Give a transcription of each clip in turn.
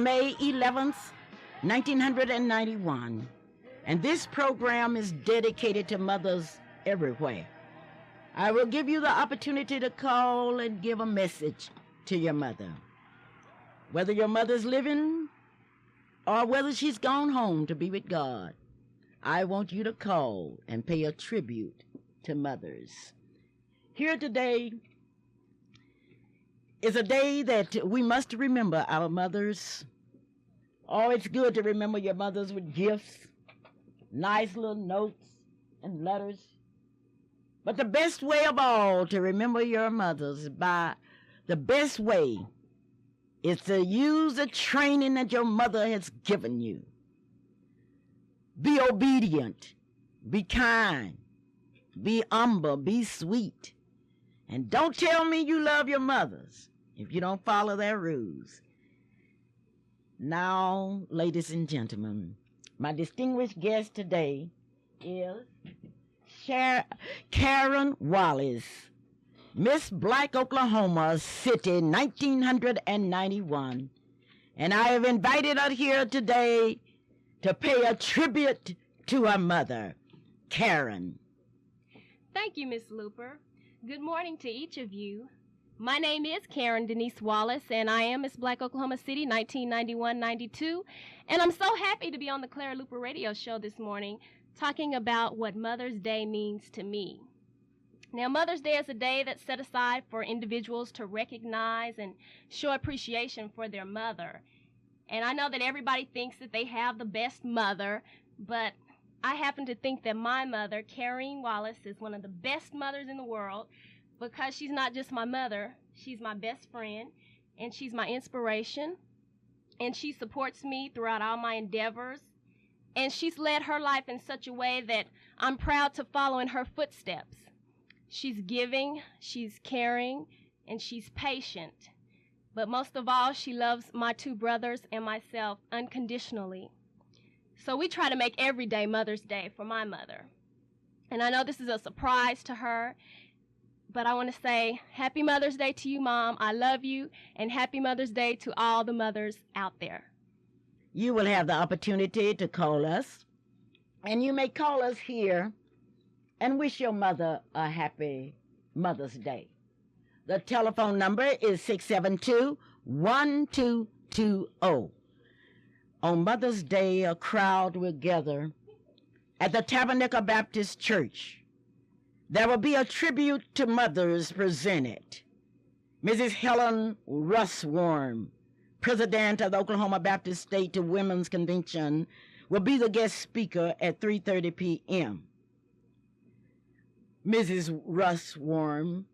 May 11th, 1991, and this program is dedicated to mothers everywhere. I will give you the opportunity to call and give a message to your mother. Whether your mother's living or whether she's gone home to be with God, I want you to call and pay a tribute to mothers. Here today is a day that we must remember our mothers. Oh, it's good to remember your mothers with gifts, nice little notes and letters. But the best way of all to remember your mothers the best way is to use the training that your mother has given you. Be obedient, be kind, be humble, be sweet. And don't tell me you love your mothers if you don't follow their rules. Now, ladies and gentlemen, my distinguished guest today is Karen Wallace, Miss Black Oklahoma City, 1991. And I have invited her here today to pay a tribute to her mother, Karen. Thank you, Miss Luper. Good morning to each of you. My name is Karen Denise Wallace, and I am Miss Black Oklahoma City, 1991-92. And I'm so happy to be on the Clara Luper radio show this morning talking about what Mother's Day means to me. Now, Mother's Day is a day that's set aside for individuals to recognize and show appreciation for their mother. And I know that everybody thinks that they have the best mother, but I happen to think that my mother, Karen Wallace, is one of the best mothers in the world because she's not just my mother, she's my best friend, and she's my inspiration, and she supports me throughout all my endeavors, and she's led her life in such a way that I'm proud to follow in her footsteps. She's giving, she's caring, and she's patient. But most of all, she loves my two brothers and myself unconditionally. So we try to make every day Mother's Day for my mother. And I know this is a surprise to her, but I want to say Happy Mother's Day to you, Mom. I love you, and Happy Mother's Day to all the mothers out there. You will have the opportunity to call us, and you may call us here and wish your mother a happy Mother's Day. The telephone number is 672-1220. On Mother's Day, a crowd will gather at the Tabernacle Baptist Church. There will be a tribute to mothers presented. Mrs. Helen Russworm, President of the Oklahoma Baptist State Women's Convention, will be the guest speaker at 3:30 p.m. Mrs. Russworm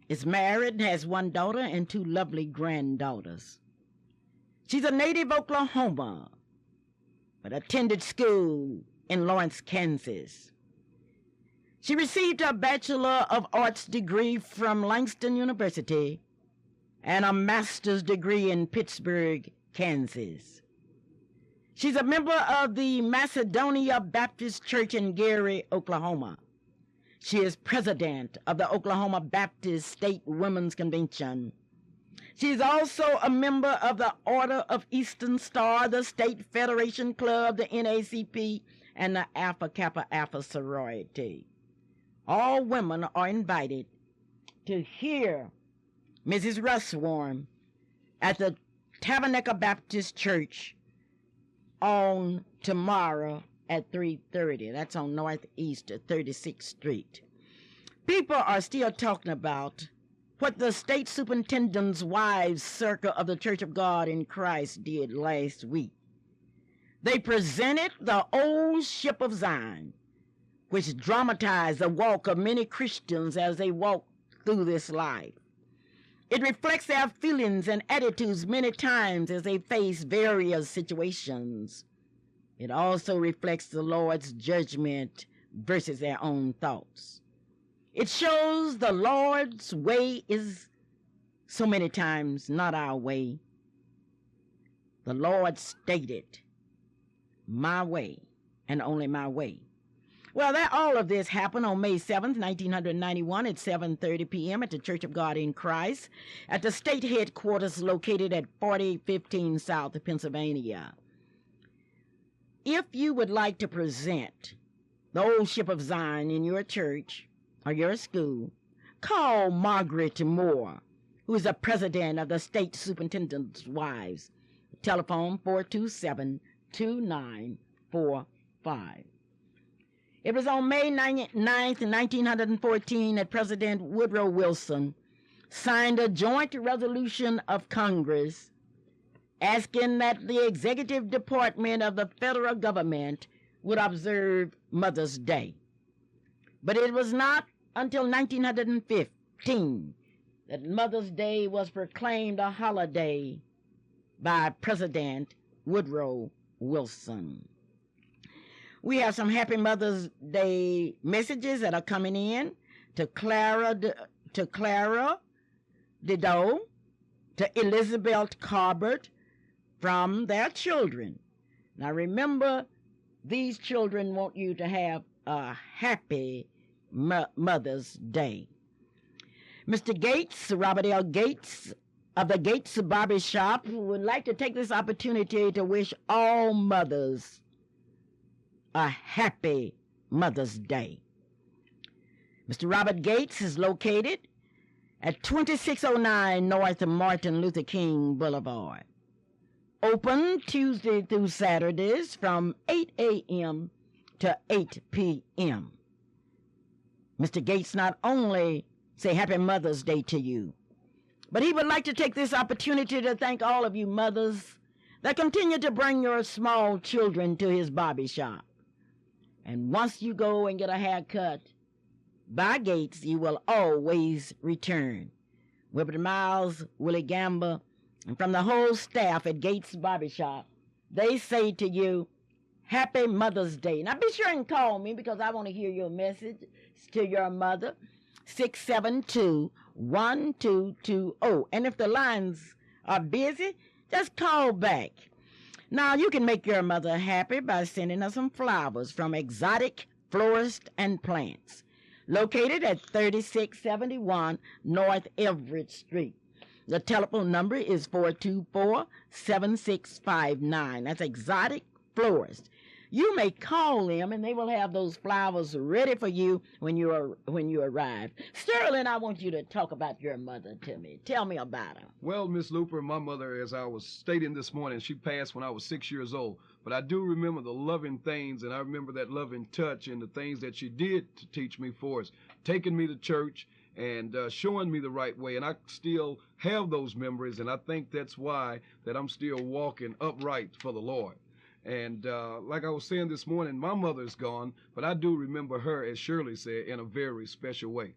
is married and has one daughter and two lovely granddaughters. She's a native Oklahoma, but attended school in Lawrence, Kansas. She received her Bachelor of Arts degree from Langston University and a master's degree in Pittsburgh, Kansas. She's a member of the Macedonia Baptist Church in Gary, Oklahoma. She is president of the Oklahoma Baptist State Women's Convention. She is also a member of the Order of Eastern Star, the State Federation Club, the NACP, and the Alpha Kappa Alpha sorority. All women are invited to hear Mrs. Russworm at the Tabernacle Baptist Church on tomorrow at 3:30. That's on Northeast 36th Street. People are still talking about what the state superintendent's wives circle of the Church of God in Christ did last week. They presented the old ship of Zion, which dramatized the walk of many Christians as they walk through this life. It reflects their feelings and attitudes many times as they face various situations. It also reflects the Lord's judgment versus their own thoughts. It shows the Lord's way is so many times not our way. The Lord stated, "My way and only my way." Well, all of this happened on May 7th, 1991 at 7:30 p.m. at the Church of God in Christ at the state headquarters located at 4015 South Pennsylvania. If you would like to present the Old Ship of Zion in your church or your school, call Margaret Moore, who is the president of the State Superintendent's Wives. Telephone 427-2945. It was on May 9th, 1914 that President Woodrow Wilson signed a joint resolution of Congress asking that the executive department of the federal government would observe Mother's Day. But it was not until 1915 that Mother's Day was proclaimed a holiday by President Woodrow Wilson. We have some Happy Mother's Day messages that are coming in to Clara Dido, to Elizabeth Carbert from their children. Now remember, these children want you to have a happy Mother's Day. Mr. Gates, Robert L. Gates of the Gates Barber Shop, would like to take this opportunity to wish all mothers a happy Mother's Day. Mr. Robert Gates is located at 2609 North Martin Luther King Boulevard. Open Tuesday through Saturdays from 8 a.m. to 8 p.m. Mr. Gates not only say Happy Mother's Day to you, but he would like to take this opportunity to thank all of you mothers that continue to bring your small children to his barber shop. And once you go and get a haircut by Gates, you will always return. Wilbert Miles, Willie Gamble, and from the whole staff at Gates Barbershop, they say to you, Happy Mother's Day. Now be sure and call me because I want to hear your message to your mother, 672-1220. And if the lines are busy, just call back. Now, you can make your mother happy by sending her some flowers from Exotic Florist and Plants, located at 3671 North Everett Street. The telephone number is 424-7659. That's Exotic Florist. You may call them, and they will have those flowers ready for you when you arrive. Sterling, I want you to talk about your mother to me. Tell me about her. Well, Miss Luper, my mother, as I was stating this morning, she passed when I was 6 years old. But I do remember the loving things, and I remember that loving touch and the things that she did to teach me for us, taking me to church and showing me the right way. And I still have those memories, and I think that's why that I'm still walking upright for the Lord. And like I was saying this morning, my mother's gone, but I do remember her, as Shirley said, in a very special way.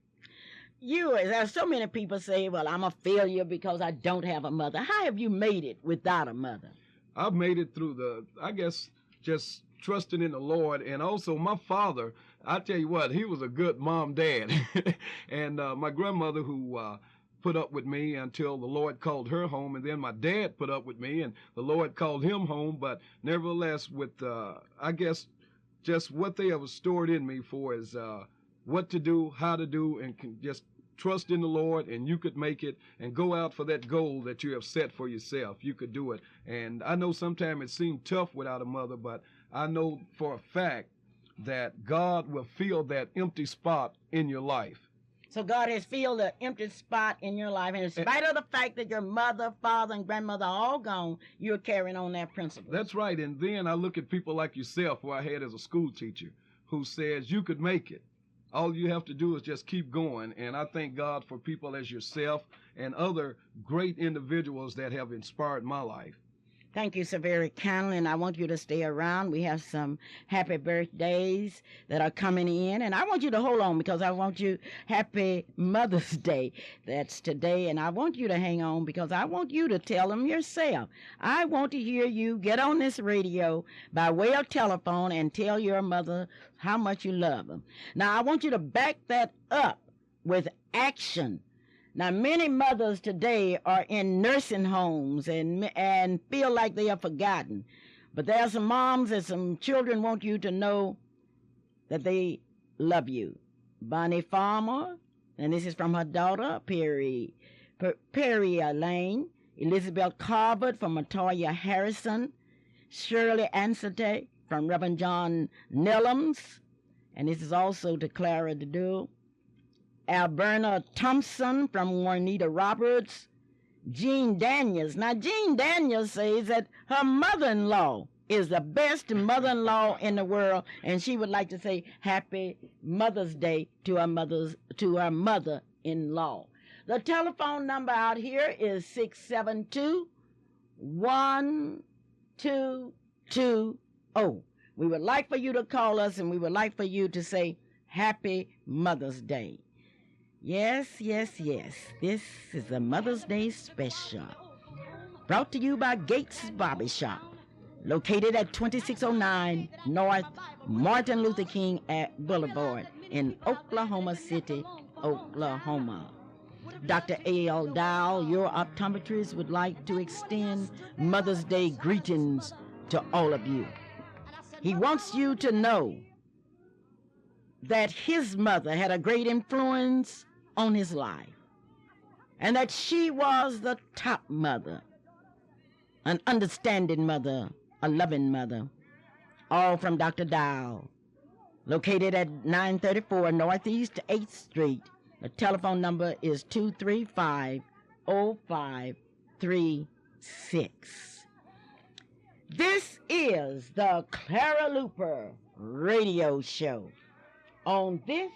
There's so many people say, well, I'm a failure because I don't have a mother. How have you made it without a mother? I've made it through just trusting in the Lord. And also my father, I tell you what, he was a good dad. And my grandmother who put up with me until the Lord called her home, and then my dad put up with me and the Lord called him home. But nevertheless, with I guess just what they have stored in me for is what to do, how to do, and can just trust in the Lord, and you could make it and go out for that goal that you have set for yourself. You could do it. And I know sometimes it seemed tough without a mother, but I know for a fact that God will fill that empty spot in your life. So God has filled the empty spot in your life. And in spite of the fact that your mother, father, and grandmother are all gone, you're carrying on that principle. That's right. And then I look at people like yourself, who I had as a school teacher, who says you could make it. All you have to do is just keep going. And I thank God for people as yourself and other great individuals that have inspired my life. Thank you so very kindly, and I want you to stay around. We have some happy birthdays that are coming in, and I want you to hold on because I want you happy Mother's Day. That's today, and I want you to hang on because I want you to tell them yourself. I want to hear you get on this radio by way of telephone and tell your mother how much you love them. Now, I want you to back that up with action. Now, many mothers today are in nursing homes and feel like they are forgotten. But there are some moms and some children want you to know that they love you. Bonnie Farmer, and this is from her daughter, Perry Lane. Elizabeth Carver from Latoya Harrison. Shirley Ansate from Reverend John Nellums. And this is also to Clara Dedu. Alberna Thompson from Juanita Roberts. Jean Daniels. Now, Jean Daniels says that her mother-in-law is the best mother-in-law in the world, and she would like to say Happy Mother's Day to her mother-in-law. The telephone number out here is 672-1220. We would like for you to call us, and we would like for you to say Happy Mother's Day. Yes, yes, yes. This is a Mother's Day special. Brought to you by Gates Barbershop, located at 2609 North Martin Luther King Boulevard in Oklahoma City, Oklahoma. Dr. A.L. Dow, your optometrist, would like to extend Mother's Day greetings to all of you. He wants you to know that his mother had a great influence on his life, and that she was the top mother, an understanding mother, a loving mother. All from Dr. Dow, located at 934 Northeast 8th Street. The telephone number is 235-0536. This is the Clara Luper radio show on this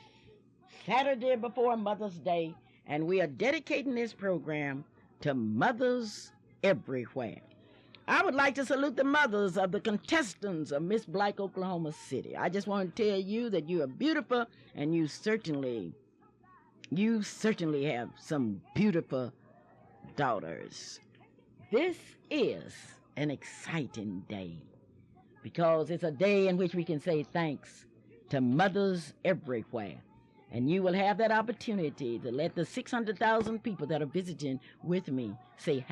Saturday before Mother's Day, and we are dedicating this program to mothers everywhere. I would like to salute the mothers of the contestants of Miss Black Oklahoma City. I just want to tell you that you are beautiful, and you certainly have some beautiful daughters. This is an exciting day because it's a day in which we can say thanks to mothers everywhere. And you will have that opportunity to let the 600,000 people that are visiting with me say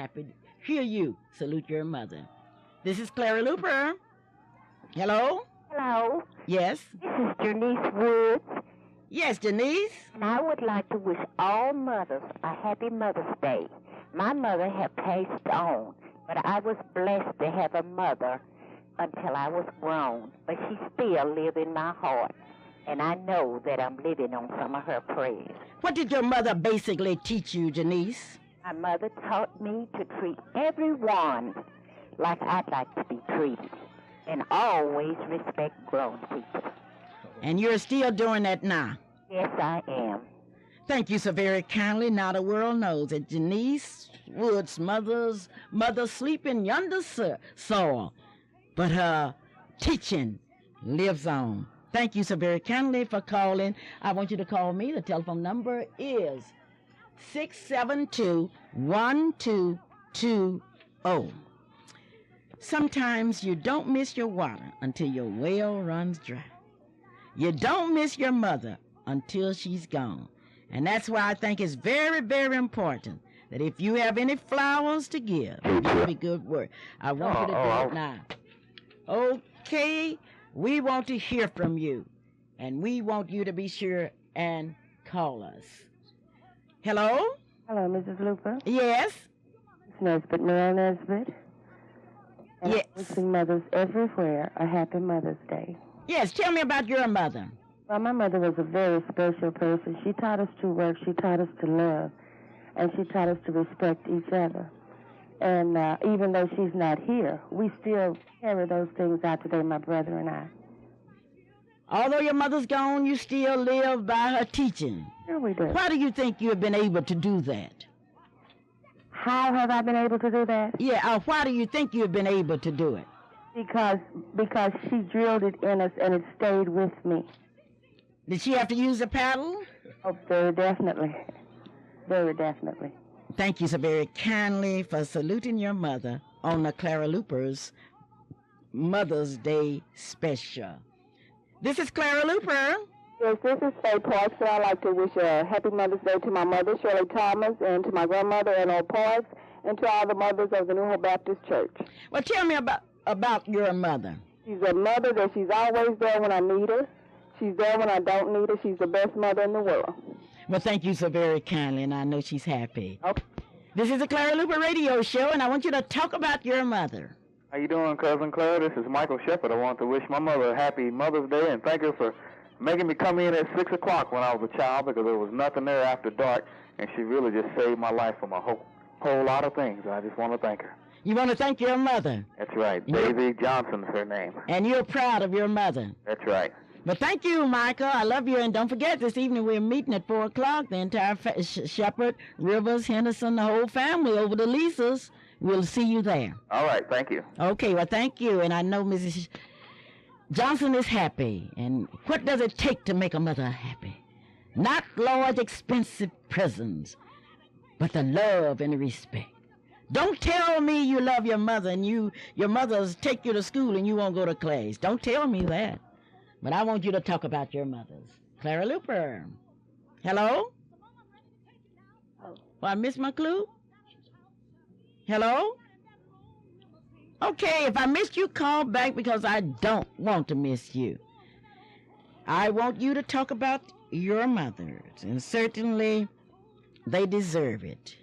hear you salute your mother. This is Clara Luper. Hello? Hello. Yes? This is Janice Woods. Yes, Denise? And I would like to wish all mothers a happy Mother's Day. My mother had passed on, but I was blessed to have a mother until I was grown. But she still lives in my heart, and I know that I'm living on some of her prayers. What did your mother basically teach you, Janice? My mother taught me to treat everyone like I'd like to be treated, and always respect grown people. And you're still doing that now? Yes, I am. Thank you so very kindly. Now the world knows that Janice Woods' mother sleep in yonder soil, but her teaching lives on. Thank you so very kindly for calling. I want you to call me. The telephone number is 672-1220. Sometimes you don't miss your water until your well runs dry. You don't miss your mother until she's gone. And that's why I think it's very, very important that if you have any flowers to give, give me good word. I want you to do it now. Okay, we want to hear from you, and we want you to be sure and call us. Hello? Hello, Mrs. Luper. Yes? It's Nesbitt, Mary Nesbitt. And Yes. wishing mothers everywhere a happy Mother's Day. Yes, tell me about your mother. Well, my mother was a very special person. She taught us to work, she taught us to love, and she taught us to respect each other. And even though she's not here, we still carry those things out today, my brother and I. Although your mother's gone, you still live by her teaching. Sure we do. Why do you think you have been able to do that? How have I been able to do that? Yeah, why do you think you have been able to do it? Because she drilled it in us, and it stayed with me. Did she have to use a paddle? Oh, very definitely. Very definitely. Thank you so very kindly for saluting your mother on the Clara Luper's Mother's Day special. This is Clara Luper. Yes, this is Faye Parks, and I'd like to wish a happy Mother's Day to my mother, Shirley Thomas, and to my grandmother, Eleanor Parks, and to all the mothers of the New Hope Baptist Church. Well, tell me about your mother. She's a mother that she's always there when I need her. She's there when I don't need her. She's the best mother in the world. Well, thank you so very kindly, and I know she's happy. Okay. This is the Clara Luper radio show, and I want you to talk about your mother. How you doing, Cousin Clara? This is Michael Shepard. I want to wish my mother a happy Mother's Day and thank her for making me come in at 6 o'clock when I was a child because there was nothing there after dark, and she really just saved my life from a whole lot of things, and I just want to thank her. You want to thank your mother? That's right. Daisy Johnson's her name. And you're proud of your mother? That's right. But thank you, Michael. I love you. And don't forget, this evening we're meeting at 4 o'clock. The entire Shepard, Rivers, Henderson, the whole family over to Lisa's. We'll see you there. All right. Thank you. Okay. Well, thank you. And I know Mrs. Johnson is happy. And what does it take to make a mother happy? Not large, expensive presents, but the love and the respect. Don't tell me you love your mother and your mother's take you to school and you won't go to class. Don't tell me that. But I want you to talk about your mothers. Clara Luper. Hello? Oh, I missed my clue? Hello? Okay, if I missed you, call back because I don't want to miss you. I want you to talk about your mothers, and certainly they deserve it.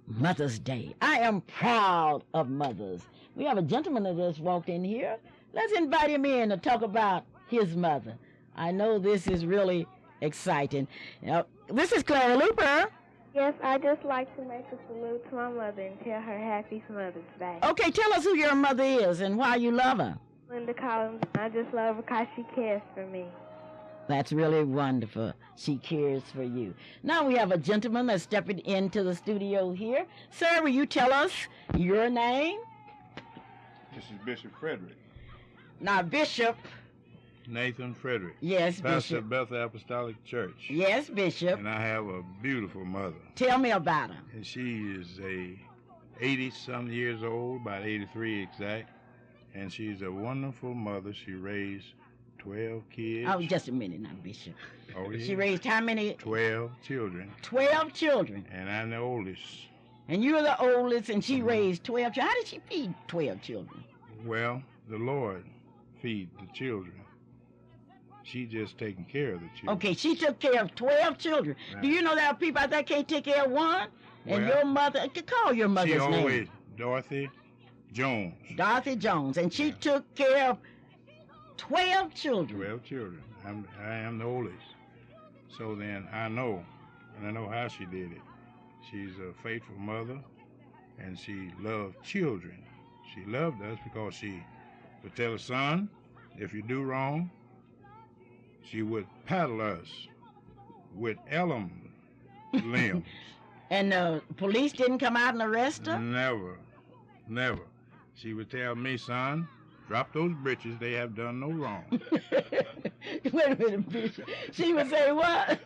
Mother's Day. I am proud of mothers. We have a gentleman that just walked in here. Let's invite him in to talk about his mother. I know this is really exciting. Now, this is Clara Luper. Yes, I'd just like to make a salute to my mother and tell her happy Mother's Day. Okay, tell us who your mother is and why you love her. Linda Collins. I just love her because she cares for me. That's really wonderful. She cares for you. Now we have a gentleman that's stepping into the studio here. Sir, will you tell us your name? This is Bishop Frederick. Now, Bishop. Nathan Frederick. Yes, Pastor Bishop. of Bethel Apostolic Church. Yes, Bishop. And I have a beautiful mother. Tell me about her. And she is a 80-some years old, about 83 exact. And she's a wonderful mother. She raised 12 kids. Oh, just a minute now, Bishop. Oh, yeah. She raised how many? 12 children. 12 children. And I'm the oldest. And you're the oldest, and she raised 12 children. How did she feed 12 children? Well, the Lord feed the children. She just taking care of the children. Okay, she took care of 12 children. Right. Do you know there are people out there can't take care of one? And Well, your mother, call your mother's she name. always, Dorothy Jones. Dorothy Jones. And she took care of 12 children. 12 children. I am the oldest. So then I know, and I know how she did it. She's a faithful mother, and she loved children. She loved us because she would tell her son, if you do wrong, she would paddle us with elm limbs. And the police didn't come out and arrest her? Never, never. She would tell me, son, drop those britches, they have done no wrong. Wait a minute, Bishop. She would say what?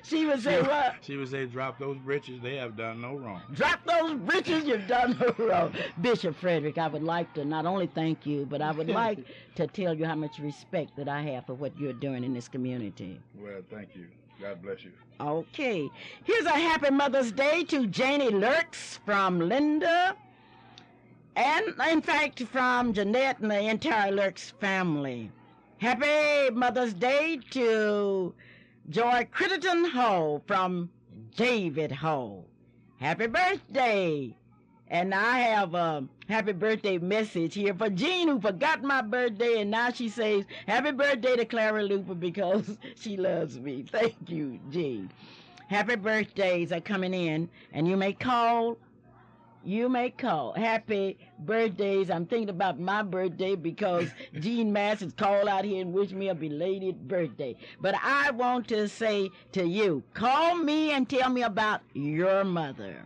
She would say what? She would say, drop those britches, they have done no wrong. Drop those britches, you've done no wrong. Bishop Frederick, I would like to not only thank you, but I would like to tell you how much respect that I have for what you're doing in this community. Well, thank you. God bless you. Okay. Here's a happy Mother's Day to Janie Lurks from Linda. And, in fact, from Jeanette and the entire Lurks family. Happy Mother's Day to Joy Critterton Hull from David Hull. Happy birthday. And I have a happy birthday message here for Jean, who forgot my birthday, and now she says, happy birthday to Clara Luper because she loves me. Thank you, Jean. Happy birthdays are coming in, and you may call. Happy birthdays. I'm thinking about my birthday because Jean Mass has called out here and wished me a belated birthday. But I want to say to you, call me and tell me about your mother.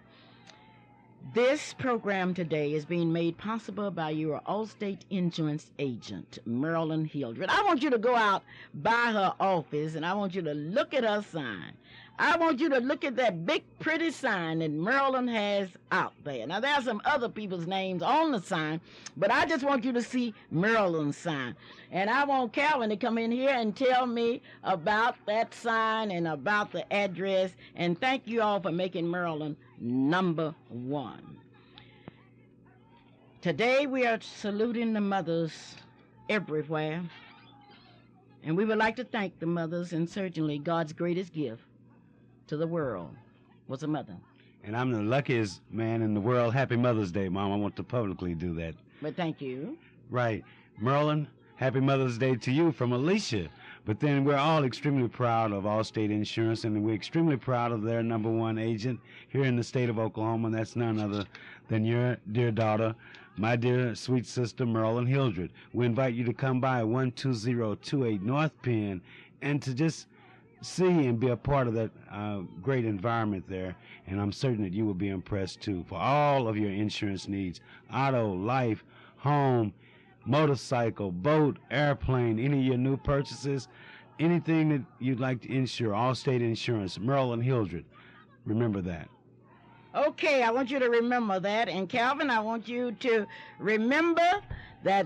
This program today is being made possible by your Allstate insurance agent, Marilyn Hildred. I want you to go out by her office, and I want you to look at her sign. I want you to look at that big, pretty sign that Marilyn has out there. Now, there are some other people's names on the sign, but I just want you to see Marilyn's sign. And I want Calvin to come in here and tell me about that sign and about the address. And thank you all for making Marilyn number one. Today, we are saluting the mothers everywhere. And we would like to thank the mothers, and certainly God's greatest gift to the world was a mother. And I'm the luckiest man in the world. Happy Mother's Day, Mom. I want to publicly do that. But thank you. Right. Merlin, happy Mother's Day to you from Alicia. But then we're all extremely proud of Allstate Insurance, and we're extremely proud of their #1 agent here in the state of Oklahoma, and that's none other than your dear daughter, my dear sweet sister, Merlin Hildred. We invite you to come by 12028 North Penn and to just see and be a part of that great environment there. And I'm certain that you will be impressed, too, for all of your insurance needs, auto, life, home, motorcycle, boat, airplane, any of your new purchases, anything that you'd like to insure, Allstate Insurance, Merlin Hildred. Remember that. Okay, I want you to remember that. And Calvin, I want you to remember that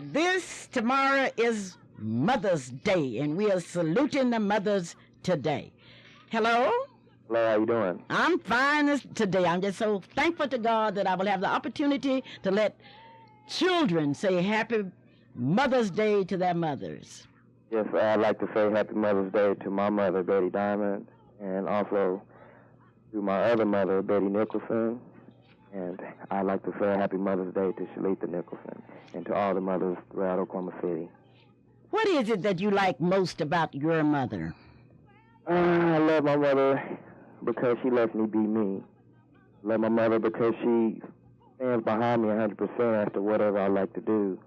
tomorrow is Mother's Day, and we are saluting the mothers today. Hello? Hello, how you doing? I'm fine today. I'm just so thankful to God that I will have the opportunity to let children say Happy Mother's Day to their mothers. Yes, I'd like to say Happy Mother's Day to my mother, Betty Diamond, and also to my other mother, Betty Nicholson. And I'd like to say Happy Mother's Day to Shalita Nicholson and to all the mothers throughout Oklahoma City. What is it that you like most about your mother? I love my mother because she lets me be me. I love my mother because she stands behind me 100% as to whatever I like to do.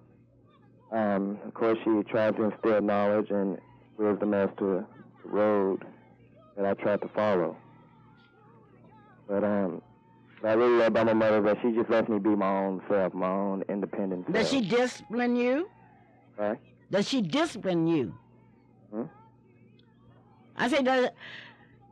Of course, she tries to instill knowledge and wisdom as to the road that I try to follow. But what I really love about my mother is that she just lets me be my own self, my own independent self. Does she discipline you? Right? Does she discipline you? Hmm? I say,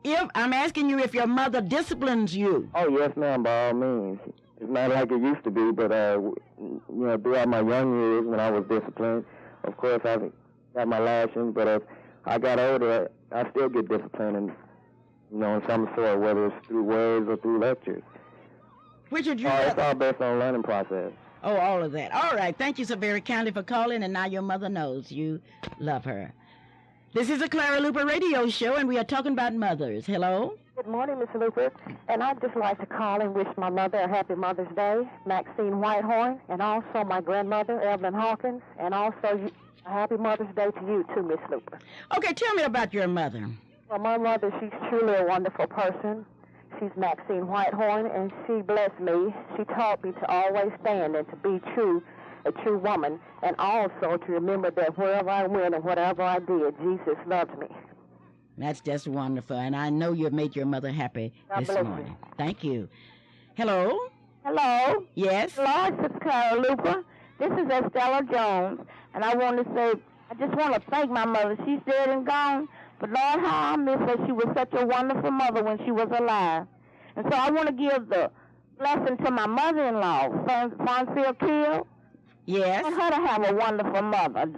if I'm asking you if your mother disciplines you. Oh, yes, ma'am, by all means. It's not like it used to be, but, throughout my young years when I was disciplined, of course, I got my lashings, but as I got older, I still get disciplined, and, in some sort, whether it's through words or through lectures. Which would you... It's all based on a learning process. Oh, all of that. All right. Thank you so very kindly for calling, and now your mother knows you love her. This is a Clara Luper radio show, and we are talking about mothers. Hello? Good morning, Miss Luper. And I'd just like to call and wish my mother a happy Mother's Day, Maxine Whitehorn, and also my grandmother, Evelyn Hawkins, and also a happy Mother's Day to you, too, Miss Luper. Okay, tell me about your mother. Well, my mother, she's truly a wonderful person. She's Maxine Whitehorn, and she blessed me. She taught me to always stand and to be true, a true woman, and also to remember that wherever I went and whatever I did, Jesus loved me. That's just wonderful, and I know you've made your mother happy this morning. Thank you. Hello? Hello? Yes? Hello, this is Clara Luper. This is Estella Jones, and I want to say, I just want to thank my mother. She's dead and gone, but Lord, how I miss her. She was such a wonderful mother when she was alive. And so I want to give the blessing to my mother-in-law, Fonfield Kill. Yes. I want her to have a wonderful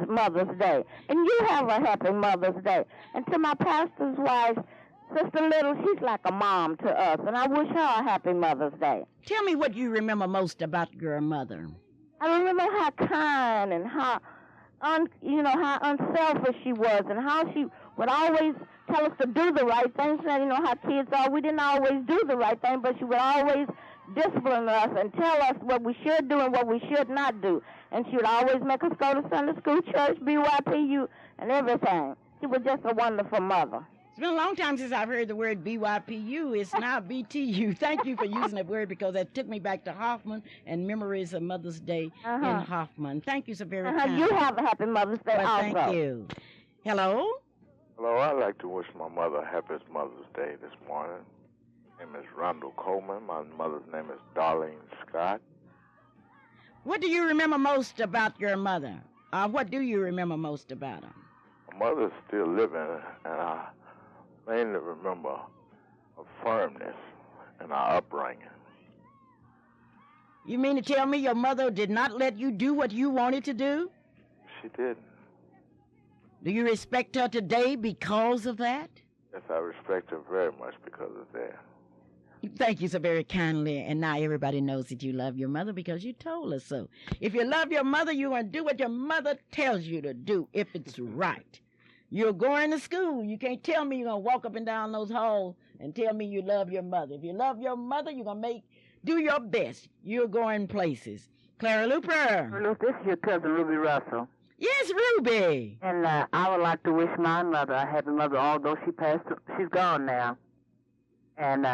Mother's Day. And you have a happy Mother's Day. And to my pastor's wife, Sister Little, she's like a mom to us. And I wish her a happy Mother's Day. Tell me what you remember most about your mother. I remember how kind and how unselfish she was, and how she would always tell us to do the right thing. So, how kids are. We didn't always do the right thing, but she would always discipline us and tell us what we should do and what we should not do. And she would always make us go to Sunday school, church, BYPU, and everything. She was just a wonderful mother. It's been a long time since I've heard the word BYPU. It's now BTU. Thank you for using that word, because that took me back to Hoffman and memories of Mother's Day in Hoffman. Thank you so very much. You have a happy Mother's Day also. Thank you. Hello? Hello, I'd like to wish my mother a happy Mother's Day this morning. My name is Randall Coleman. My mother's name is Darlene Scott. What do you remember most about your mother? What do you remember most about her? My mother's still living, and I mainly remember her firmness and our upbringing. You mean to tell me your mother did not let you do what you wanted to do? She didn't. Do you respect her today because of that? Yes, I respect her very much because of that. Thank you so very kindly. And now everybody knows that you love your mother because you told us so. If you love your mother, you're going to do what your mother tells you to do if it's right. You're going to school. You can't tell me you're going to walk up and down those halls and tell me you love your mother. If you love your mother, you're going to do your best. You're going places. Clara Luper. This is your cousin, Ruby Russell. Yes, Ruby. And I would like to wish my mother a happy mother, although she's gone now. And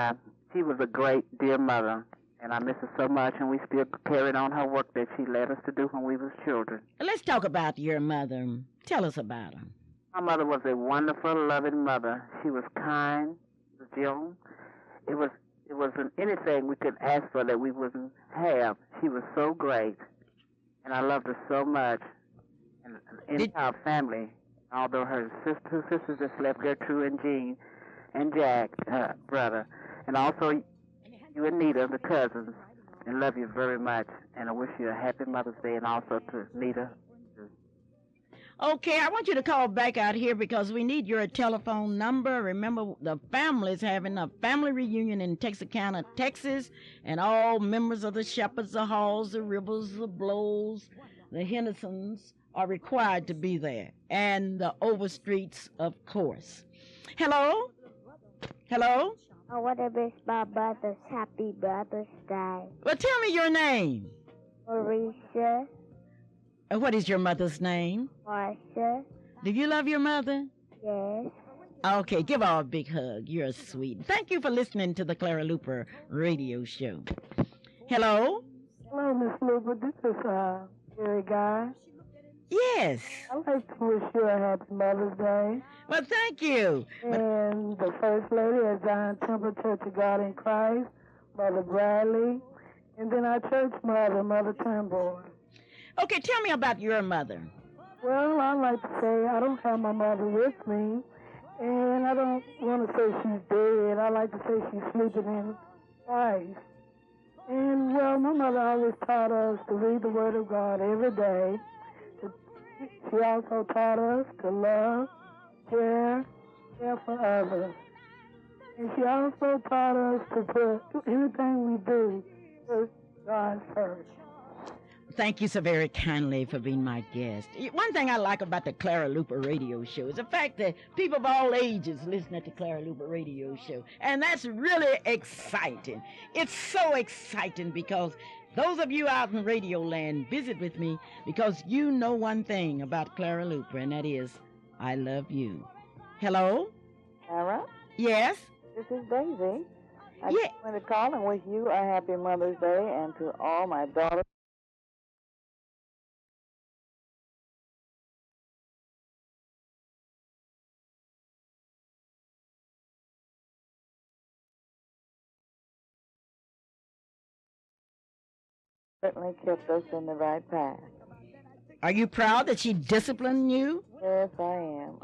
she was a great, dear mother. And I miss her so much, and we still carried on her work that she led us to do when we was children. Let's talk about your mother. Tell us about her. My mother was a wonderful, loving mother. She was kind, gentle. It wasn't anything we could ask for that we wouldn't have. She was so great, and I loved her so much. And in our family, although her two sisters just left, Gertrude and Jean, and Jack, her brother, and also you and Nita, the cousins, and love you very much. And I wish you a happy Mother's Day, and also to Nita. Okay, I want you to call back out here because we need your telephone number. Remember, the family's having a family reunion in Texarkana, Texas, and all members of the Shepherds, the Halls, the Rivers, the Blows, the Hendersons are required to be there, and the Overstreets, of course. Hello? Hello? I want to wish my mother's happy Mother's Day. Well, tell me your name. Marisha. What is your mother's name? Marsha. Do you love your mother? Yes. Okay, give her a big hug. You're sweet. Thank you for listening to the Clara Luper radio show. Hello? Hello, Miss Luper. This is Gary Guy. Yes. I'd like to wish you a happy Mother's Day. Well, thank you. And the First Lady of Zion Temple Church of God in Christ, Mother Bradley, and then our church mother, Mother Turnbull. Okay, tell me about your mother. Well, I like to say I don't have my mother with me, and I don't want to say she's dead. I like to say she's sleeping in Christ. And, well, my mother always taught us to read the Word of God every day. She also taught us to love, care for others. And she also taught us to put anything we do put God first. Thank you so very kindly for being my guest. One thing I like about the Clara Luper radio show is the fact that people of all ages listen to the Clara Luper radio show. And that's really exciting. It's so exciting because those of you out in Radio Land visit with me because you know one thing about Clara Luper, and that is I love you. Hello? Clara? Yes? This is Daisy. I just want to call and wish you a happy Mother's Day and to all my daughters. Certainly kept us in the right path. Are you proud that she disciplined you? Yes, I am.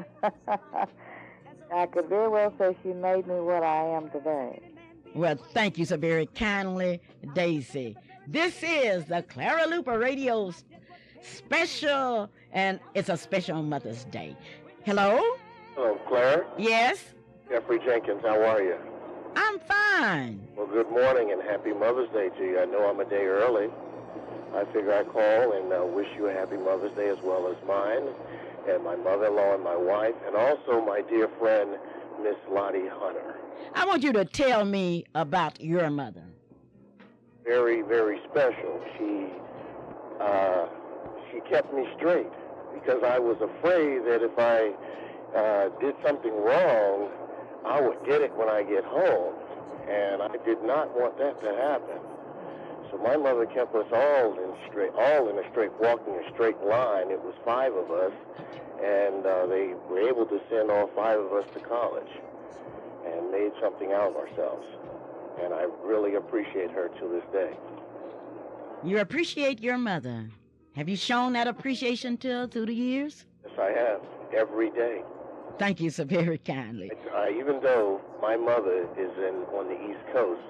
I could very well say she made me what I am today. Well, thank you so very kindly, Daisy. This is the Clara Luper Radio's special, and it's a special Mother's Day. Hello? Hello, Clara. Yes? Jeffrey Jenkins, how are you? I'm fine. Well, good morning and happy Mother's Day to you. I know I'm a day early. I figure I call and wish you a happy Mother's Day as well as mine, and my mother-in-law and my wife, and also my dear friend, Miss Lottie Hunter. I want you to tell me about your mother. Very, very special. She kept me straight because I was afraid that if I did something wrong, I would get it when I get home, and I did not want that to happen. So my mother kept us all in a straight, walking a straight line. It was 5 of us, and they were able to send all 5 of us to college and made something out of ourselves. And I really appreciate her to this day. You appreciate your mother. Have you shown that appreciation to her through the years? Yes, I have, every day. Thank you so very kindly. Even though my mother is on the East Coast,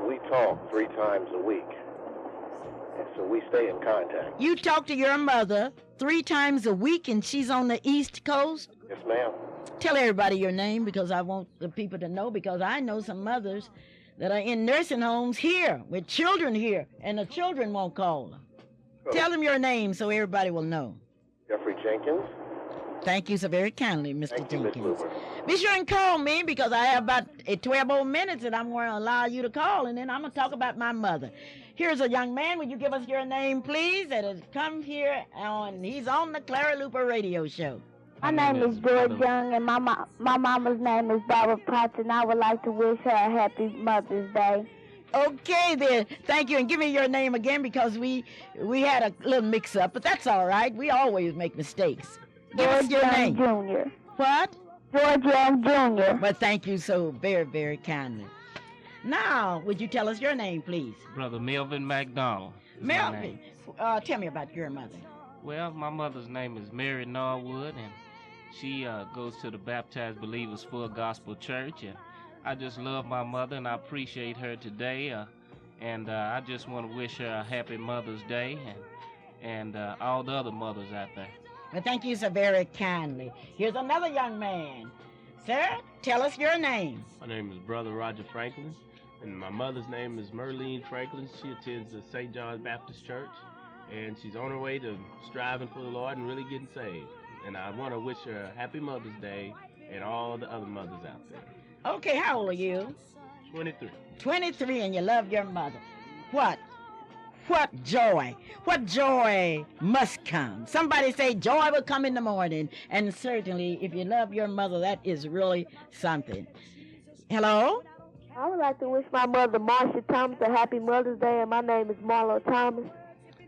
we talk 3 times a week. And so we stay in contact. You talk to your mother 3 times a week and she's on the East Coast? Yes, ma'am. Tell everybody your name because I want the people to know, because I know some mothers that are in nursing homes here with children here and the children won't call them. Tell them your name so everybody will know. Jeffrey Jenkins. Thank you so very kindly, Mr. Thank you, Miss Jenkins. Luper. Be sure and call me because I have about 12 more minutes and I'm going to allow you to call, and then I'm going to talk about my mother. Here's a young man. Would you give us your name, please? That has come here he's on the Clara Luper radio show. My name is George Young, and my mama's name is Barbara Potts, and I would like to wish her a happy Mother's Day. Okay, then. Thank you. And give me your name again because we had a little mix-up, but that's all right. We always make mistakes. Give us your name. Jr. What? George Young Jr. Well, thank you so very, very kindly. Now, would you tell us your name, please? Brother Melvin McDonald. Melvin, tell me about your mother. Well, my mother's name is Mary Norwood, and she goes to the Baptized Believers Full Gospel Church, and I just love my mother, and I appreciate her today, and I just want to wish her a happy Mother's Day, and all the other mothers out there. Well, thank you so very kindly. Here's another young man. Sir, tell us your name. My name is Brother Roger Franklin, and my mother's name is Merlene Franklin. She attends the St. John's Baptist Church, and she's on her way to striving for the Lord and really getting saved. And I want to wish her a happy Mother's Day and all the other mothers out there. Okay, how old are you? 23. 23, and you love your mother. What joy must come. Somebody say joy will come in the morning, and certainly if you love your mother, that is really something. Hello? I would like to wish my mother, Marcia Thomas, a happy Mother's Day, and my name is Marlo Thomas.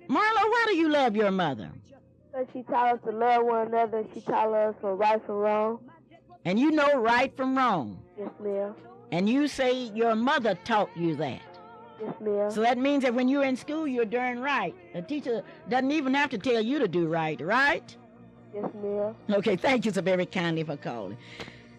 Marlo, why do you love your mother? Because she taught us to love one another, and she taught us for right from wrong. And you know right from wrong. Yes, ma'am. And you say your mother taught you that. Yes, ma'am. So that means that when you're in school, you're doing right. The teacher doesn't even have to tell you to do right, right? Yes, ma'am. Okay, thank you so very kindly for calling.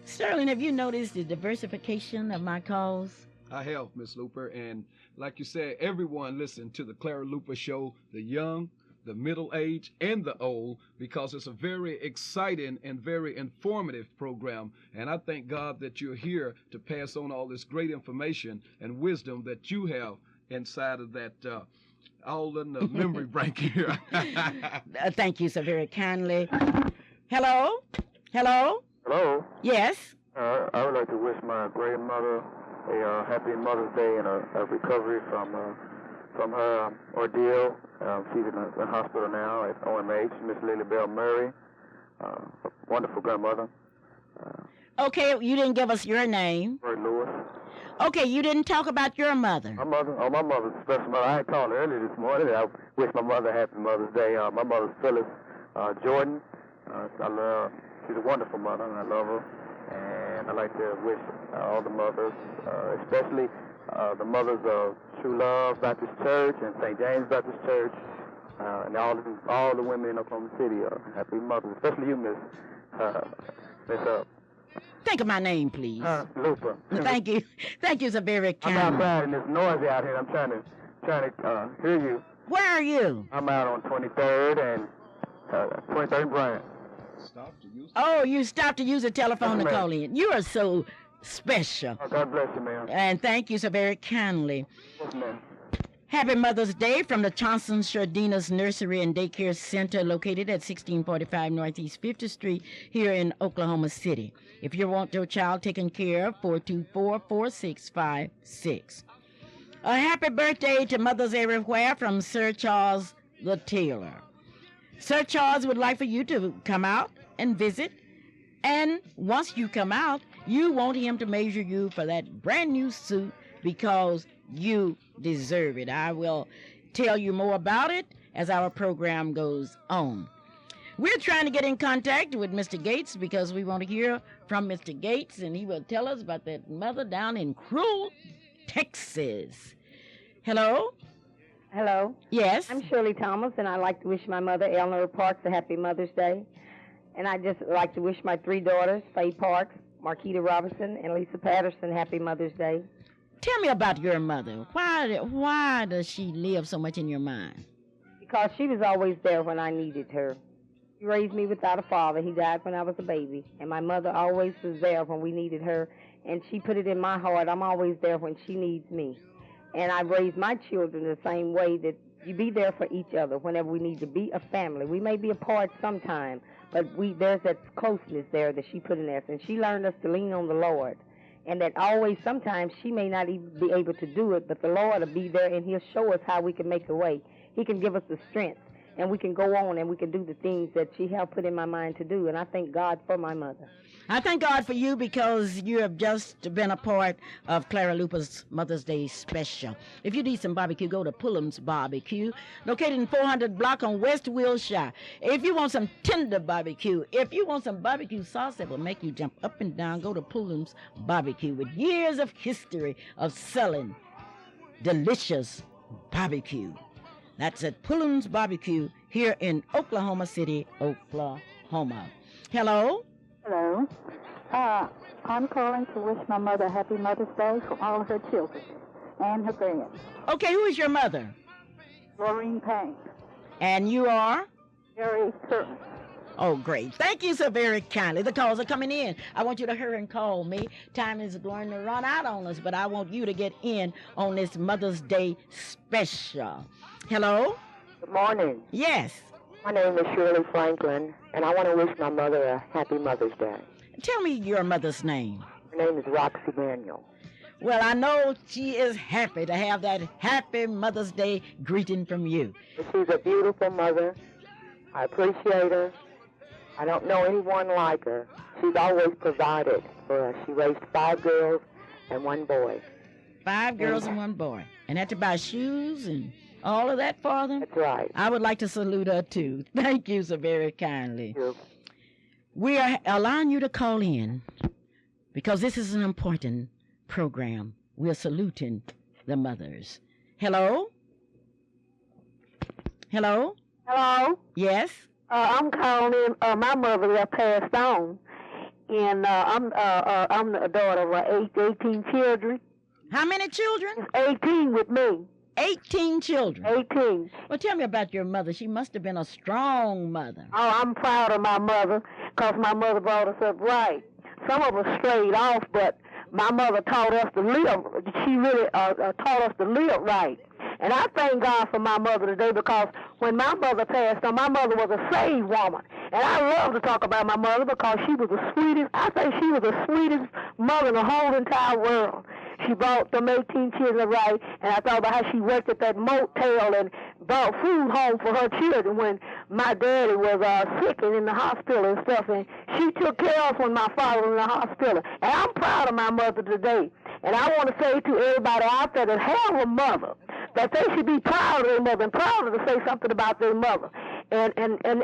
Sterling, have you noticed the diversification of my calls? I have, Miss Luper, and like you said, everyone listen to the Clara Luper show, the young, the middle age, and the old, because it's a very exciting and very informative program. And I thank God that you're here to pass on all this great information and wisdom that you have inside of that, all in the memory bank here. Thank you so very kindly. Hello? Hello? Hello. Yes? I would like to wish my grandmother a happy Mother's Day and a recovery from her ordeal. She's in the hospital now at OMH. Miss Lily Bell Murray, a wonderful grandmother. Okay, you didn't give us your name. Bert Lewis. Okay, you didn't talk about your mother. My mother's a special mother. I called earlier this morning. I wish my mother a happy Mother's Day. My mother's Phyllis Jordan. She's a wonderful mother, and I love her. And I'd like to wish all the mothers, especially the mothers of True Love Baptist Church and St. James Baptist Church, and all the women in Oklahoma City, happy mothers, especially you, Miss Think of my name, please. Luper. Thank you. Thank you so very kind. I'm outside and it's noisy out here. I'm trying to hear you. Where are you? I'm out on 23rd and 23rd and Bryant. Oh, you stopped to use a telephone to call in. You are so special. Oh, God bless you, ma'am. And thank you so very kindly. Yes, ma'am. Happy Mother's Day from the Johnson Shardina's Nursery and Daycare Center located at 1645 Northeast 50th Street here in Oklahoma City. If you want your child taken care of, 424-4656. A happy birthday to mothers everywhere from Sir Charles the Tailor. Sir Charles would like for you to come out and visit. And once you come out, you want him to measure you for that brand new suit because you deserve it. I will tell you more about it as our program goes on. We're trying to get in contact with Mr. Gates because we want to hear from Mr. Gates, and he will tell us about that mother down in Cruel, Texas. Hello? Hello. Yes? I'm Shirley Thomas, and I'd like to wish my mother, Eleanor Parks, a happy Mother's Day. And I'd just like to wish my three daughters, Faye Parks, Marquita Robinson, and Lisa Patterson, happy Mother's Day. Tell me about your mother. Why does she live so much in your mind? Because she was always there when I needed her. She raised me without a father. He died when I was a baby. And my mother always was there when we needed her. And she put it in my heart, I'm always there when she needs me. And I've raised my children the same way that You be there for each other whenever we need to be a family. We may be apart sometime, but there's that closeness there that she put in us, and she learned us to lean on the Lord. And that always, sometimes she may not even be able to do it, but the Lord will be there, and He'll show us how we can make a way. He can give us the strength, and we can go on, and we can do the things that she helped put in my mind to do. And I thank God for my mother. I thank God for you because you have just been a part of Clara Luper's Mother's Day special. If you need some barbecue, go to Pullum's Barbecue, located in 400 block on West Wilshire. If you want some tender barbecue, if you want some barbecue sauce that will make you jump up and down, go to Pullum's Barbecue with years of history of selling delicious barbecue. That's at Pullum's Barbecue here in Oklahoma City, Oklahoma. Hello? Hello. I'm calling to wish my mother a happy Mother's Day from all of her children and her grands. Okay, who is your mother? Maureen Payne. And you are? Mary Curtin. Oh, great. Thank you so very kindly. The calls are coming in. I want you to hurry and call me. Time is going to run out on us, but I want you to get in on this Mother's Day special. Hello? Good morning. Yes. My name is Shirley Franklin, and I want to wish my mother a happy Mother's Day. Tell me your mother's name. Her name is Roxy Manuel. Well, I know she is happy to have that happy Mother's Day greeting from you. She's a beautiful mother. I appreciate her. I don't know anyone like her. She's always provided for us. She raised 5 girls and 1 boy. 5 girls and 1 boy. And had to buy shoes and all of that for them? That's right. I would like to salute her, too. Thank you so very kindly. Thank you. We are allowing you to call in because this is an important program. We're saluting the mothers. Hello? Hello? Hello? Yes? I'm calling in. My mother that passed on, and I'm the daughter of 18 children. How many children? 18 with me. 18 children? 18. Well, tell me about your mother. She must have been a strong mother. Oh, I'm proud of my mother because my mother brought us up right. Some of us strayed off, but my mother taught us to live. She really taught us to live right. And I thank God for my mother today because when my mother passed on, my mother was a saved woman. And I love to talk about my mother because she was the sweetest, I think she was the sweetest mother in the whole entire world. She brought them 18 children right, and I thought about how she worked at that motel and brought food home for her children when my daddy was sick and in the hospital and stuff, and she took care of us when my father was in the hospital. And I'm proud of my mother today. And I want to say to everybody out there that have a mother, that they should be proud of their mother and proud to say something about their mother. And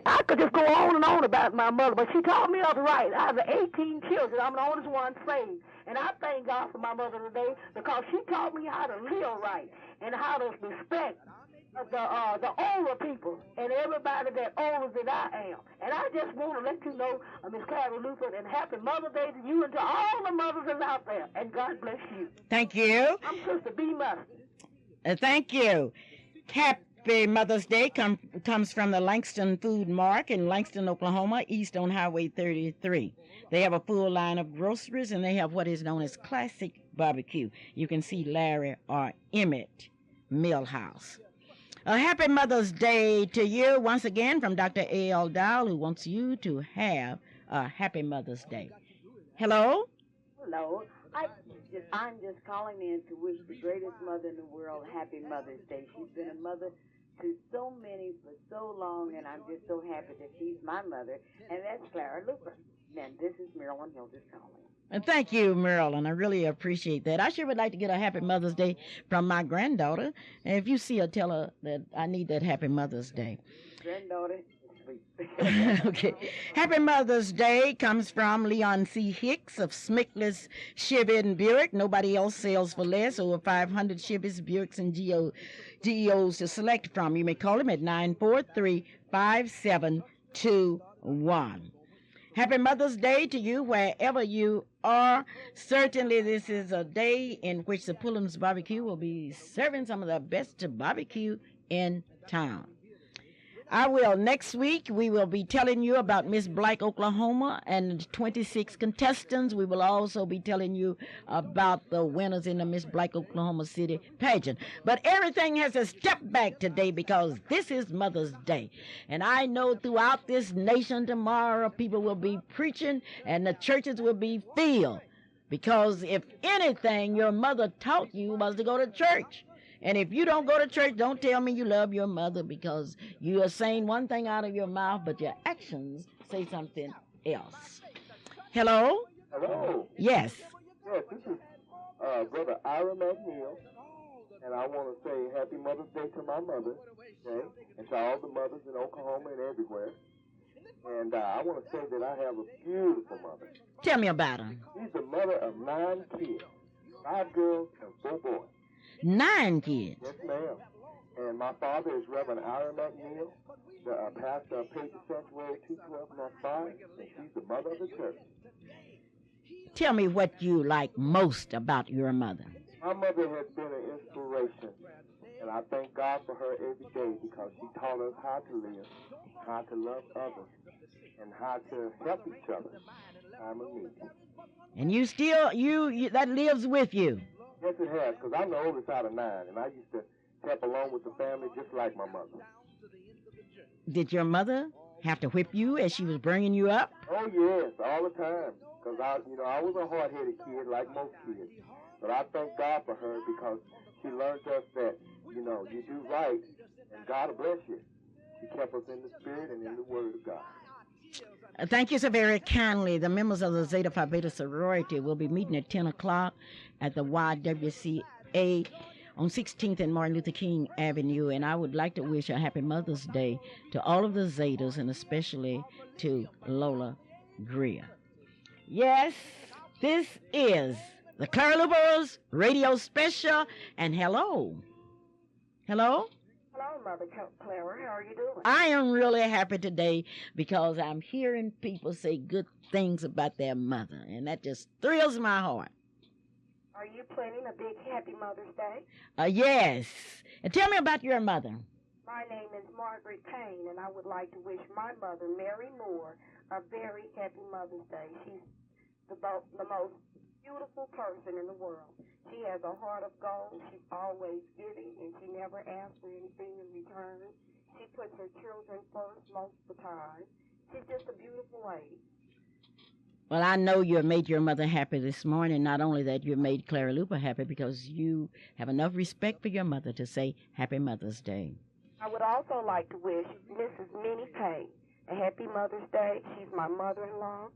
I could just go on and on about my mother, but she taught me up right. I have 18 children. I'm the oldest one saved. And I thank God for my mother today because she taught me how to live right and how to respect the older people and everybody that older than I am. And I just want to let you know, Miss Clara Luper, and happy Mother's Day to you and to all the mothers that's out there. And God bless you. Thank you. I'm Sister B. Mustard. Thank you. Happy Mother's Day comes from the Langston Food Mark in Langston, Oklahoma, east on Highway 33. They have a full line of groceries, and they have what is known as classic barbecue. You can see Larry or Emmett Millhouse. A happy Mother's Day to you once again from Dr. A.L. Dowell, who wants you to have a happy Mother's Day. Hello? Hello. I'm just calling in to wish the greatest mother in the world a happy Mother's Day. She's been a mother to so many for so long, and I'm just so happy that she's my mother, and that's Clara Luper. And this is Marilyn Hill just calling. And thank you, Marilyn. I really appreciate that. I sure would like to get a happy Mother's Day from my granddaughter. And if you see her, tell her that I need that happy Mother's Day. Granddaughter, Okay. Happy Mother's Day comes from Leon C. Hicks of Smickless Chevy and Buick. Nobody else sells for less. Over 500 Chevys, Buicks, and GEOs to select from. You may call him at 943-5721. Happy Mother's Day to you wherever you are. Certainly this is a day in which the Pullum's Barbecue will be serving some of the best barbecue in town. I will. Next week, we will be telling you about Miss Black, Oklahoma, and the 26 contestants. We will also be telling you about the winners in the Miss Black, Oklahoma City pageant. But everything has to step back today because this is Mother's Day. And I know throughout this nation tomorrow, people will be preaching and the churches will be filled. Because if anything your mother taught you was to go to church. And if you don't go to church, don't tell me you love your mother because you are saying one thing out of your mouth, but your actions say something else. Hello? Hello. Yes. Yes, this is Brother Ira McNeil, and I want to say Happy Mother's Day to my mother, okay, and to all the mothers in Oklahoma and everywhere. And I want to say that I have a beautiful mother. Tell me about her. She's the mother of 9 kids, 5 girls and 4 boys. 9 kids? Yes, ma'am. And my father is Reverend Ira McNeil, the pastor of Patriot Sanctuary 212 North 5, and she's the mother of the church. Tell me what you like most about your mother. My mother has been an inspiration, and I thank God for her every day because she taught us how to live, how to love others, and how to help each other in time of need. And you still, that lives with you. Yes, it has, because I'm the oldest out of 9, and I used to help along with the family just like my mother. Did your mother have to whip you as she was bringing you up? Oh, yes, all the time, because I was a hard-headed kid like most kids, but I thank God for her because she learned us that, you do right, and God will bless you. She kept us in the Spirit and in the Word of God. Thank you so very kindly. The members of the Zeta Phi Beta sorority will be meeting at 10 o'clock at the YWCA on 16th and Martin Luther King Avenue. And I would like to wish a happy Mother's Day to all of the Zetas and especially to Lola Greer. Yes, this is the Clara Luper's radio special. And hello. Hello? Hello, Mother Clara. How are you doing? I am really happy today because I'm hearing people say good things about their mother, and that just thrills my heart. Are you planning a big Happy Mother's Day? Yes. And tell me about your mother. My name is Margaret Payne, and I would like to wish my mother, Mary Moore, a very happy Mother's Day. She's the most beautiful person in the world. She has a heart of gold. She's always giving, and she never asks for anything in return. She puts her children first most of the time. She's just a beautiful lady. Well, I know you made your mother happy this morning. Not only that, you made Clara Luper happy because you have enough respect for your mother to say Happy Mother's Day. I would also like to wish Mrs. Minnie Payne a happy Mother's Day. She's my mother-in-law.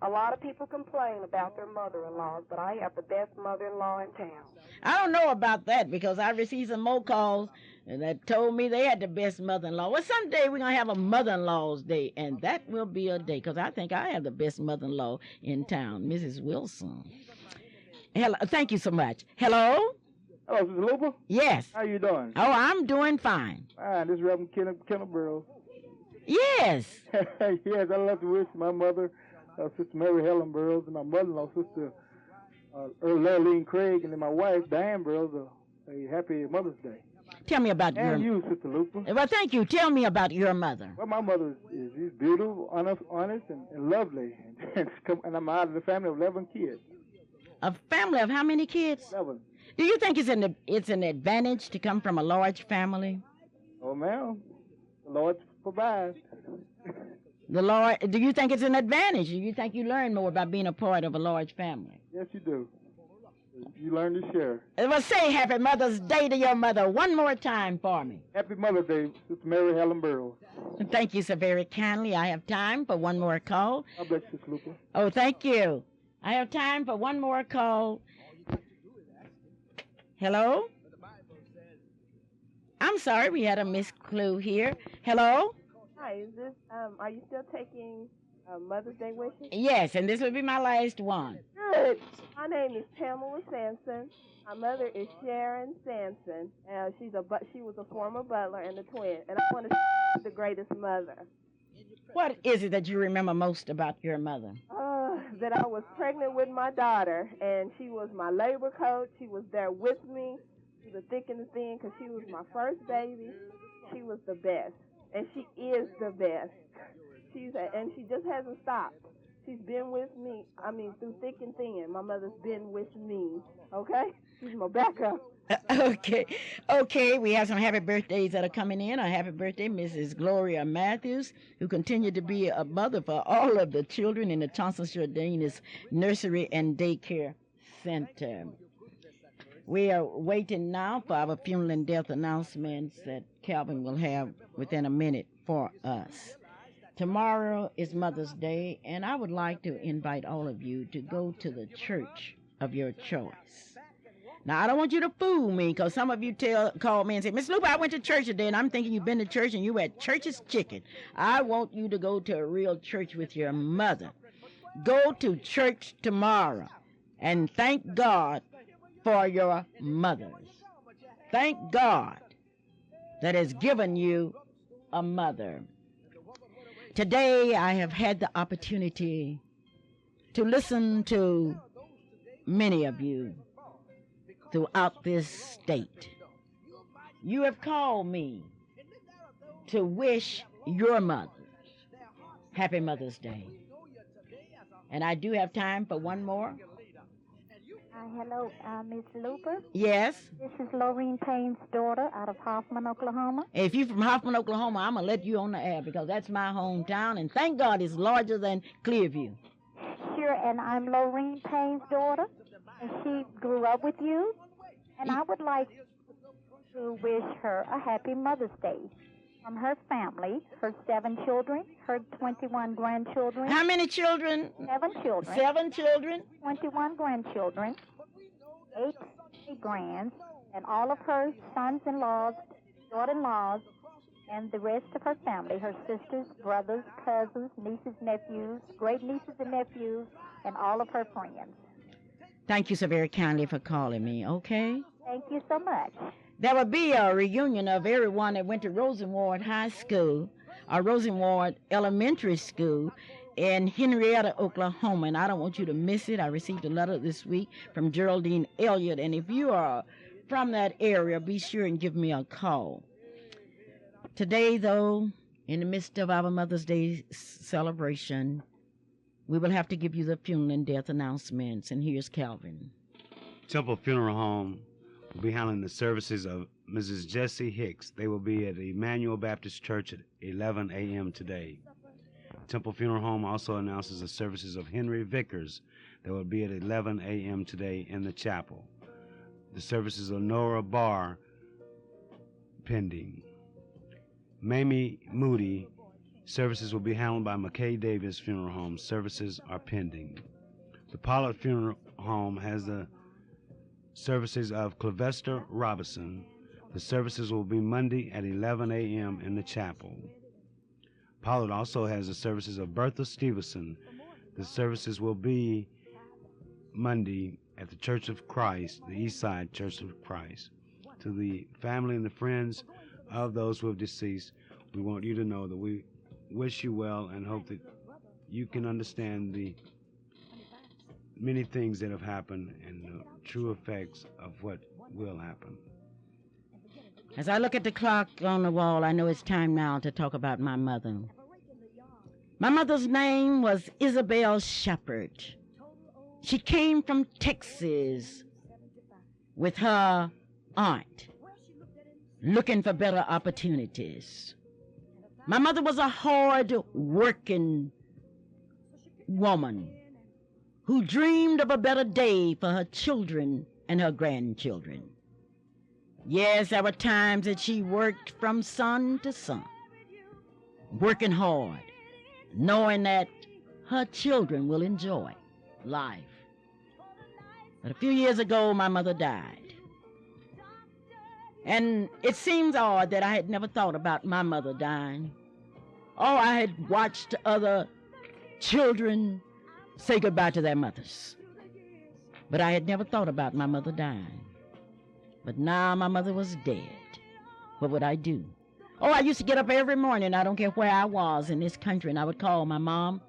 A lot of people complain about their mother-in-laws, but I have the best mother-in-law in town. I don't know about that because I received some more calls that told me they had the best mother-in-law. Well, someday we're going to have a mother-in-law's day, and that will be a day because I think I have the best mother-in-law in town, Mrs. Wilson. Hello, thank you so much. Hello? Hello, Mrs. Luper? Yes. How you doing? Oh, I'm doing fine. Fine. This is Reverend Kenneth Burrows. Yes. Yes, I'd love to wish my mother, Sister Mary Helen Burrows, and my mother-in-law, Sister Lurleen Craig, and then my wife, Diane Burrows, a happy Mother's Day. Tell me about and you, Sister Luper. Well, thank you. Tell me about your mother. Well, my mother is beautiful, honest, and lovely. And I'm out of the family of 11 kids. A family of how many kids? 11. Do you think it's an advantage to come from a large family? Oh, ma'am. The Lord provides. The Lord, do you think it's an advantage? Do you think you learn more by being a part of a large family? Yes, you do. You learn to share. Well, say Happy Mother's Day to your mother one more time for me. Happy Mother's Day, Sister Mary Helen Burrows. Thank you so very kindly. I have time for one more call. God bless you, Sister Luper. Oh, thank you. I have time for one more call. Hello? I'm sorry, we had a misclue here. Hello? Hi, is this, are you still taking Mother's Day wishes? Yes, and this will be my last one. Good. My name is Pamela Sampson. My mother is Sharon Sampson. She was a former butler and a twin. And I want to say the greatest mother. What is it that you remember most about your mother? That I was pregnant with my daughter, and she was my labor coach. She was there with me through the thick and the thin because she was my first baby. She was the best. and she is the best. And she just hasn't stopped. She's been with me. I mean, through thick and thin, my mother's been with me. Okay? She's my backup. Okay, we have some happy birthdays that are coming in. A happy birthday, Mrs. Gloria Matthews, who continued to be a mother for all of the children in the Thompson-Jordanus Nursery and Daycare Center. We are waiting now for our funeral and death announcements that Calvin will have within a minute for us. Tomorrow is Mother's Day, and I would like to invite all of you to go to the church of your choice. Now, I don't want you to fool me, because some of you call me and say, Miss Luper, I went to church today, and I'm thinking you've been to church and you at church's chicken. I want you to go to a real church with your mother. Go to church tomorrow and thank God for your mothers. Thank God that has given you a mother. Today, I have had the opportunity to listen to many of you throughout this state. You have called me to wish your mothers Happy Mother's Day. And I do have time for one more. Hello, Miss Luper. Yes? This is Lorene Payne's daughter out of Hoffman, Oklahoma. If you're from Hoffman, Oklahoma, I'm going to let you on the air because that's my hometown, and thank God it's larger than Clearview. Sure, and I'm Lorene Payne's daughter, and she grew up with you, and I would like to wish her a happy Mother's Day from her family, her 7 children, her 21 grandchildren. How many children? 7 children. 7 children? 21 grandchildren, 8 grands, and all of her sons-in-laws, daughter-in-laws, and the rest of her family, her sisters, brothers, cousins, nieces, nephews, great-nieces and nephews, and all of her friends. Thank you so very kindly for calling me, okay? Thank you so much. There will be a reunion of everyone that went to Rosenward High School, or Rosenward Elementary School, in Henrietta, Oklahoma, and I don't want you to miss it. I received a letter this week from Geraldine Elliott, and if you are from that area, be sure and give me a call. Today, though, in the midst of our Mother's Day celebration, we will have to give you the funeral and death announcements, and here's Calvin. Temple Funeral Home will be handling the services of Mrs. Jessie Hicks. They will be at Emmanuel Baptist Church at 11 a.m. today. Temple Funeral Home also announces the services of Henry Vickers that will be at 11 a.m. today in the chapel. The services of Nora Barr pending. Mamie Moody services will be handled by McKay Davis Funeral Home. Services are pending. The Pollard Funeral Home has the services of Clevester Robinson. The services will be Monday at 11 a.m. in the chapel. Pollard also has the services of Bertha Stevenson. The services will be Monday at the Church of Christ, the East Side Church of Christ. To the family and the friends of those who have deceased, we want you to know that we wish you well and hope that you can understand the many things that have happened and the true effects of what will happen. As I look at the clock on the wall, I know it's time now to talk about my mother. My mother's name was Isabel Shepard. She came from Texas with her aunt, looking for better opportunities. My mother was a hard-working woman who dreamed of a better day for her children and her grandchildren. Yes, there were times that she worked from sun to sun, working hard, knowing that her children will enjoy life. But a few years ago, my mother died. And it seems odd that I had never thought about my mother dying. Oh, I had watched other children say goodbye to their mothers. But I had never thought about my mother dying. But now my mother was dead. What would I do? Oh, I used to get up every morning, I don't care where I was in this country, and I would call my mom.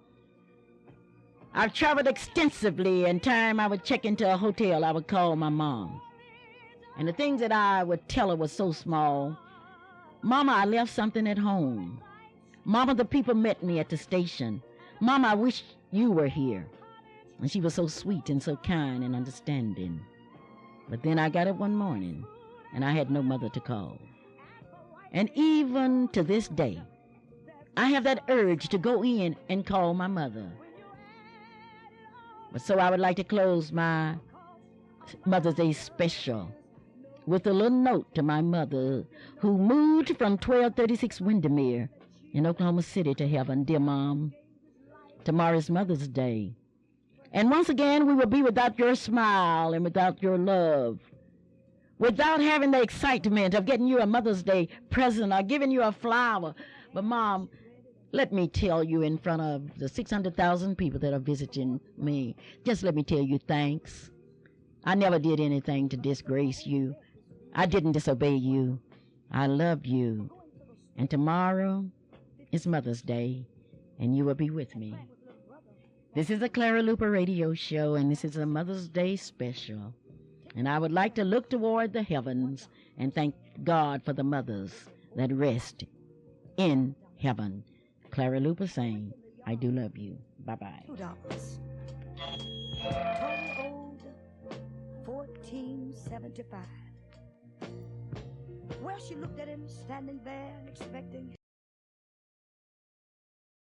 I've traveled extensively, and time I would check into a hotel, I would call my mom. And the things that I would tell her was so small. Mama, I left something at home. Mama, the people met me at the station. Mama, I wish you were here. And she was so sweet and so kind and understanding. But then I got up one morning, and I had no mother to call. And even to this day, I have that urge to go in and call my mother. But so I would like to close my Mother's Day special with a little note to my mother, who moved from 1236 Windermere in Oklahoma City to heaven. Dear Mom, tomorrow's Mother's Day. And once again, we will be without your smile and without your love, without having the excitement of getting you a Mother's Day present or giving you a flower. But Mom, let me tell you in front of the 600,000 people that are visiting me, just let me tell you thanks. I never did anything to disgrace you. I didn't disobey you. I loved you. And tomorrow is Mother's Day, and you will be with me. This is the Clara Luper Radio Show, and this is a Mother's Day special. And I would like to look toward the heavens and thank God for the mothers that rest in heaven. Clara Luper saying, I do love you. Bye-bye. $2. Total owed $14.75. Well, she looked at him standing there expecting